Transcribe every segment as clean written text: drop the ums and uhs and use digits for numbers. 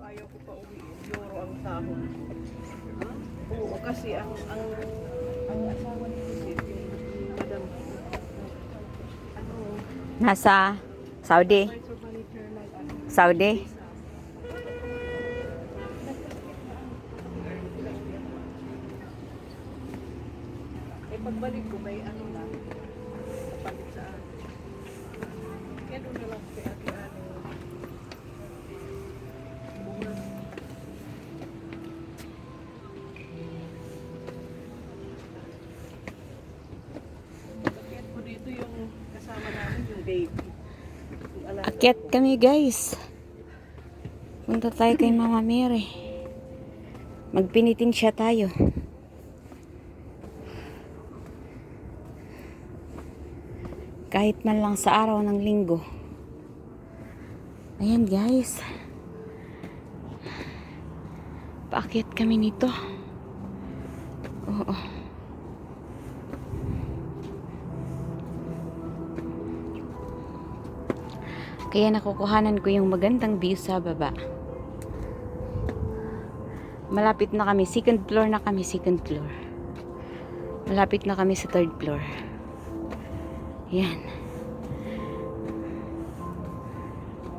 Ayaw ko pa uwiin. Euro ang sahod. Oo, kasi ang asawa ni Joseph, yung madam, ano, Nasa Saudi. supervisor manager ng ano, Saudi. eh pagbalik ko may ano na, kapalit sa akin. Kaya doon na lang kay ate ano, bunga. Bakit ko dito yung kasama namin, yung baby. Yung alaga Akyat ko. kami guys. Punta tayo kay Mama Mary. Magpinitin siya tayo. Kahit man lang sa araw ng linggo. Ayan guys. Paakyat kami nito. Oo. Kaya nakukuhanan ko yung magandang view sa baba. Malapit na kami. Second floor na kami. Second floor. Malapit na kami sa third floor. Yan.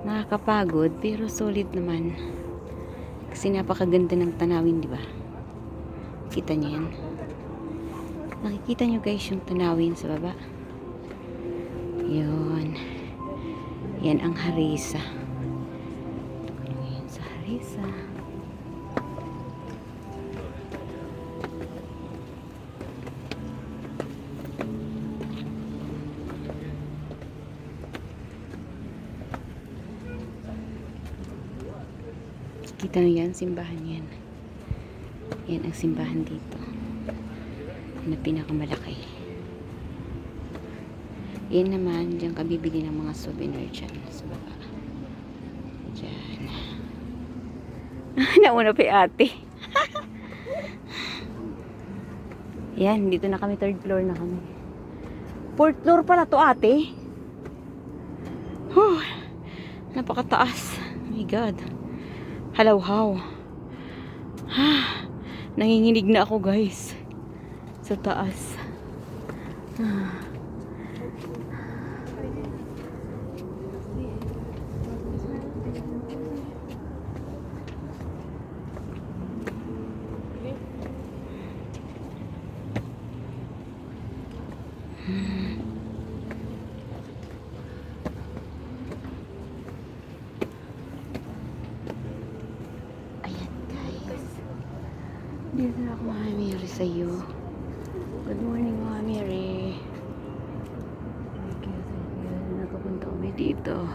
Nakakapagod pero solid naman. Kasi napakaganda ng tanawin, di ba? Kita niyo yan? Nakikita niyo guys yung tanawin sa baba. Yun. Yan ang Harissa. Yan sa Harissa. Kita nyo yan, simbahan yan. Yan ang simbahan dito. Na pinakamalaki. Yan naman, dyan ka bibili ng mga souvenir dyan sa baba. Dyan. Nauna pa yung ate. Yan, dito na kami, third floor na kami. Fourth floor pala to ate. Huh, napakataas. Oh my God. Halaw-haw. Nanginginig na ako guys. Sa taas. Dito na ako, Mama Mary, sa'yo. Good morning, Mama Mary. Thank you. Nakapunta kami dito.